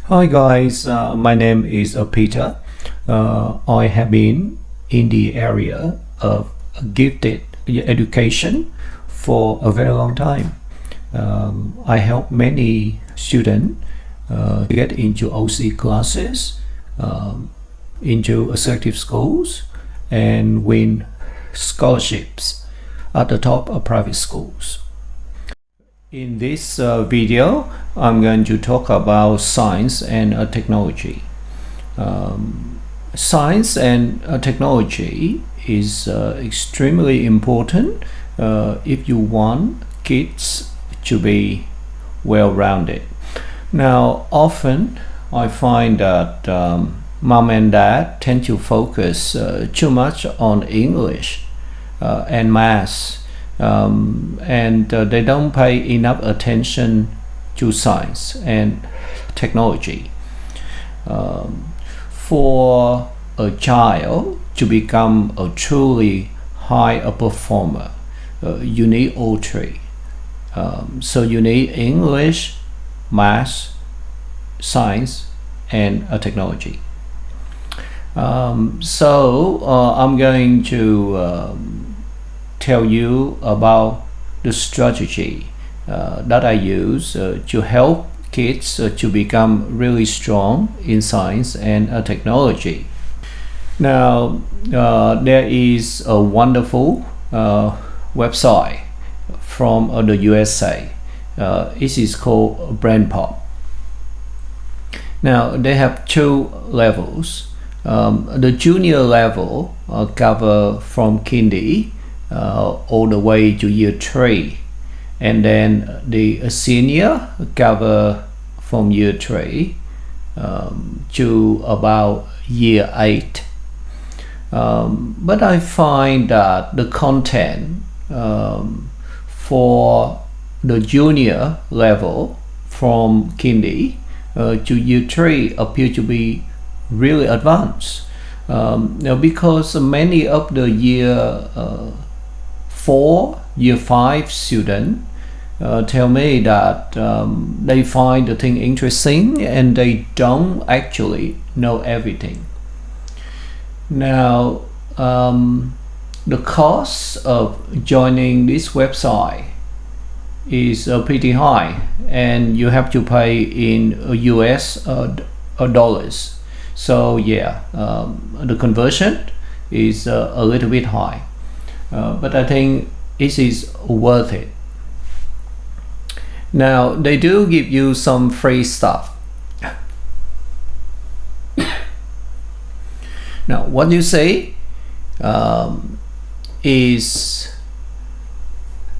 Hi guys, my name is Peter. I have been in the area of gifted education for a very long time. I help many students to get into OC classes, into assertive schools, and win scholarships at the top of private schools. In this video, I'm going to talk about science and technology. Science and technology is extremely important if you want kids to be well-rounded. Now, often I find that mom and dad tend to focus too much on English and math, and they don't pay enough attention to science and technology. For a child to become a truly high performer, you need all three. So you need English, math, science, and technology. I'm going to tell you about the strategy that I use to help kids to become really strong in science and technology. Now, there is a wonderful website from the USA. It is called BrainPop. Now, they have two levels. The junior level cover from kindy all the way to year 3, and then the senior cover from year 3 to about year 8. But I find that the content for the junior level from kindy to year 3 appear to be really advanced. Because many of the year 4, year 5 students tell me that they find the thing interesting and they don't actually know everything. Now, the cost of joining this website is pretty high, and you have to pay in US dollars. So yeah, the conversion is a little bit high, but I think it is worth it. Now, they do give you some free stuff. Now, what you say is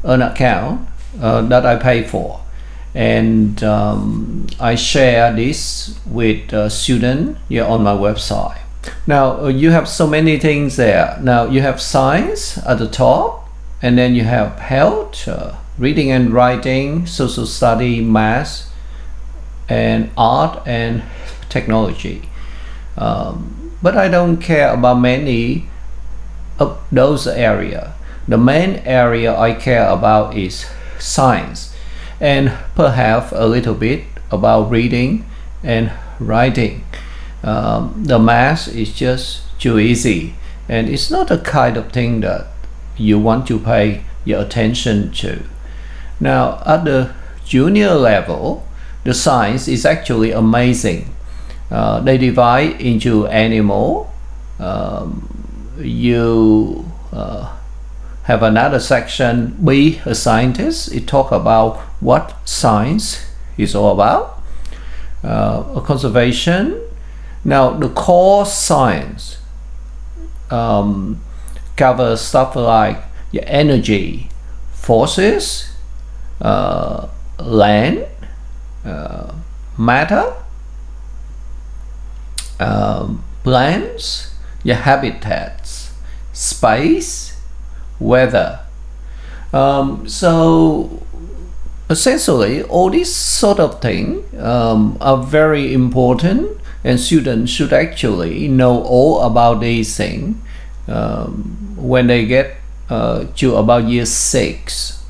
an account that I pay for, and I share this with students on my website. Now, you have so many things there. Now, you have science at the top, and then you have health, reading and writing, social study, math, and art and technology. But I don't care about many of those areas. The main area I care about is science, and perhaps a little bit about reading and writing. The math is just too easy, and it's not the kind of thing that you want to pay your attention to. Now, at the junior level, the science is actually amazing. They divide into animal. You have another section, be a scientist. It talk about what science is all about. Conservation. Now, the core science covers stuff like energy, forces, land, matter, plants, habitats, space, weather. So essentially, all these sort of things are very important, and students should actually know all about these things when they get to about year 6.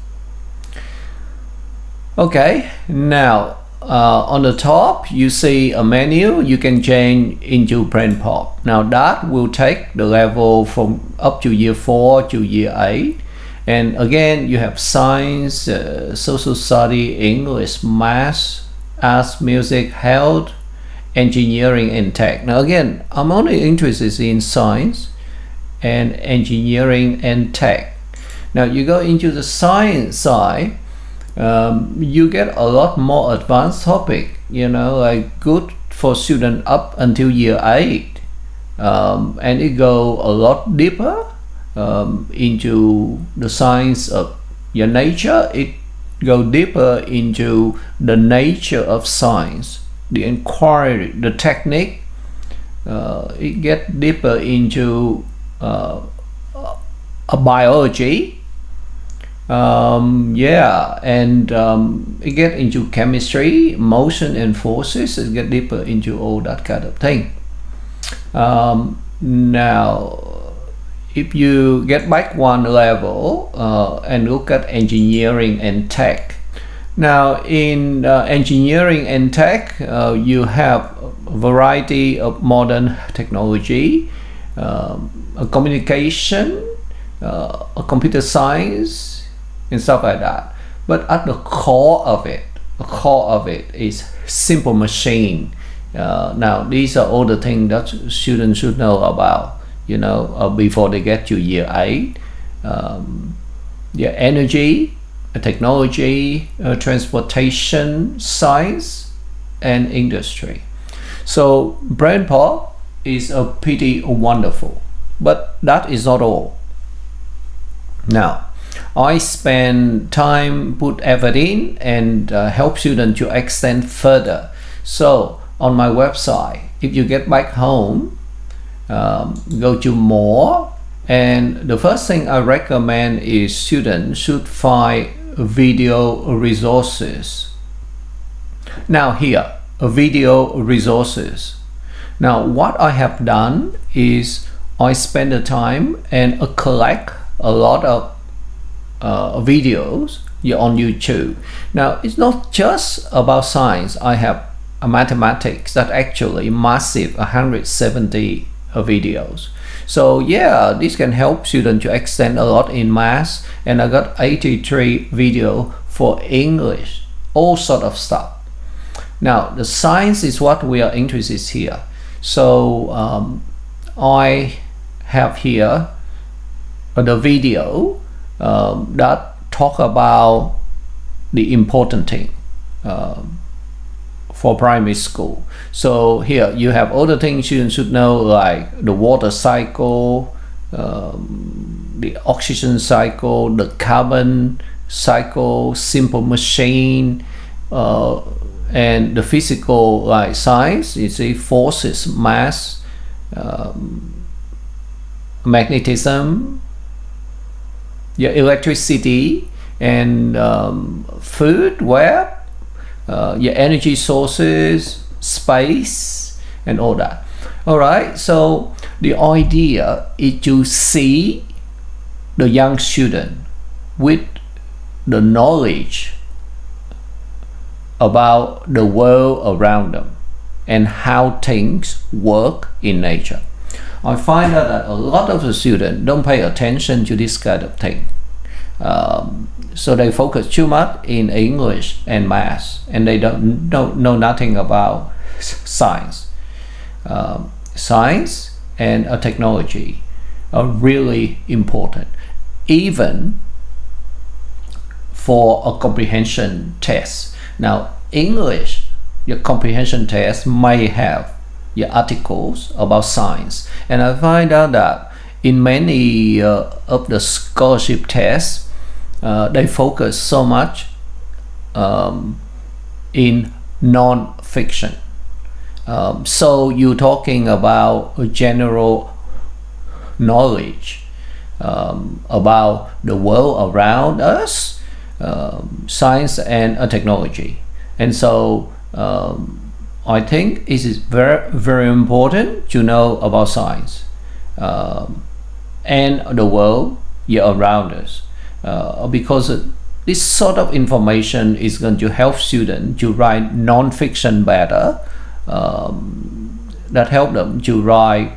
Okay, now on the top you see a menu. You can change into BrainPop. Now that will take the level from up to year 4 to year 8. And again, you have science, social study, English, math, arts, music, health, engineering, and tech. Now again, I'm only interested in science and engineering and tech. Now you go into the science side, you get a lot more advanced topic, like good for student up until year 8, and it go a lot deeper into the science of your nature. It go deeper into the nature of science, the inquiry, the technique. It get deeper into a biology, and it get into chemistry, motion and forces. It get deeper into all that kind of thing. Now if you get back one level and look at engineering and tech. Now in engineering and tech, you have a variety of modern technology, a communication, a computer science, and stuff like that. But at the core of it is simple machine. Now these are all the things that students should know about, before they get to year 8. Energy, technology, transportation, science, and industry. So BrainPop is a pretty wonderful, but that is not all. Now I spend time, put effort in, and help students to extend further. So on my website, if you get back home, go to more, and the first thing I recommend is students should find video resources. Now here, video resources. Now what I have done is I spend the time and collect a lot of videos on YouTube. Now it's not just about science. I have a mathematics that actually massive 170 videos. So this can help students to extend a lot in math, and I got 83 video for English, all sort of stuff. Now the science is what we are interested here. So I have here the video that talk about the important thing for primary school. So here you have all the things students should know, like the water cycle, the oxygen cycle, the carbon cycle, simple machine, and the physical, like science. You see forces, mass, magnetism, electricity, and food, web, your energy sources, space, and all that. All right, so the idea is to see the young student with the knowledge about the world around them and how things work in nature. I find out that a lot of the students don't pay attention to this kind of thing. So they focus too much in English and math, and they don't know nothing about science. Science and technology are really important, even for a comprehension test. Now English, your comprehension test may have your articles about science, and I find out that in many of the scholarship tests, they focus so much in non-fiction. So you're talking about a general knowledge about the world around us, science and technology. And so I think it is very, very important to know about science and the world around us, because this sort of information is going to help students to write non-fiction better, that help them to write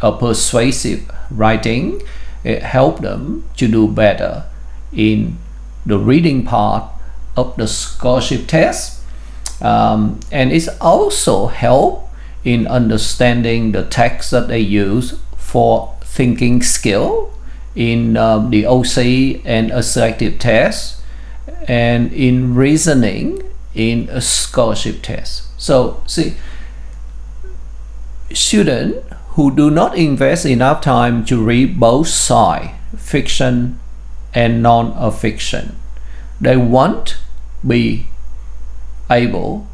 a persuasive writing. It help them to do better in the reading part of the scholarship test, and it's also help in understanding the text that they use for thinking skill in the OC and a selective test, and in reasoning in a scholarship test. So see, students who do not invest enough time to read both sides, fiction and non-fiction, they won't be able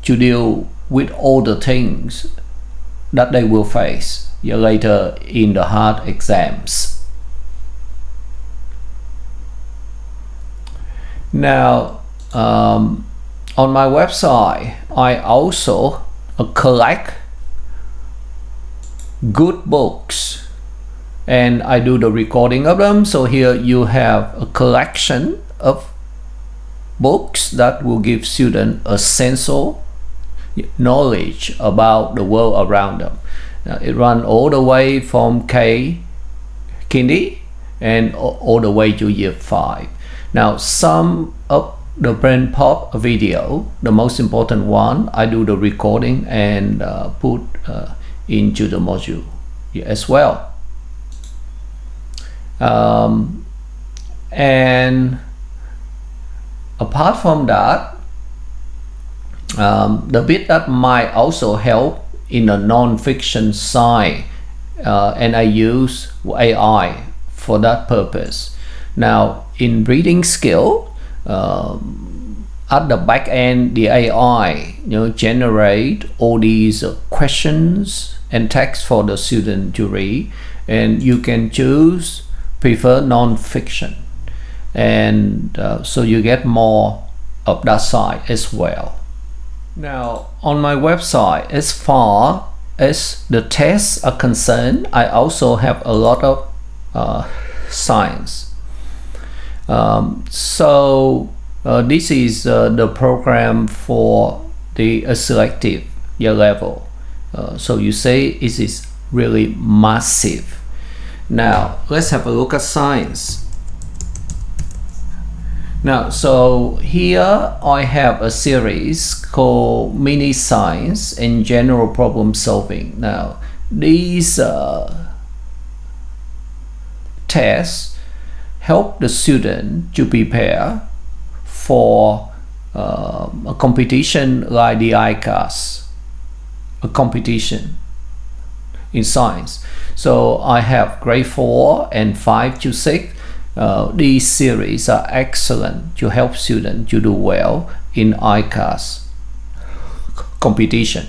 to deal with all the things that they will face later in the hard exams. Now, on my website, I also collect good books and I do the recording of them. So here you have a collection of books that will give students a sense of knowledge about the world around them. It runs all the way from Kindy and all the way to year 5. Now, some of the brain pop video, the most important one, I do the recording and put into the module as well. And apart from that, the bit that might also help in a non-fiction side, and I use AI for that purpose. Now, in reading skill, at the back end, the AI generate all these questions and text for the student to read, and you can choose prefer non-fiction, and so you get more of that side as well. Now, on my website, as far as the tests are concerned, I also have a lot of science. This is the program for the selective year level. So you say it is really massive. Now let's have a look at science. Now, so here I have a series called Mini Science and General Problem Solving. Now, these tests help the student to prepare for a competition like the ICAS, a competition in science. So I have grade 4 and 5 to 6. These series are excellent to help students to do well in ICAS competition.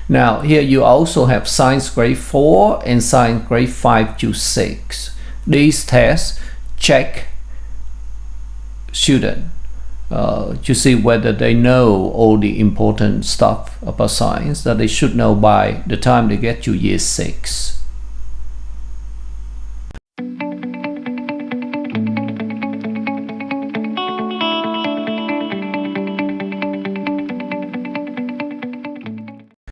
Now here you also have science grade 4 and science grade 5 to 6. These tests check students to see whether they know all the important stuff about science that they should know by the time they get to year 6.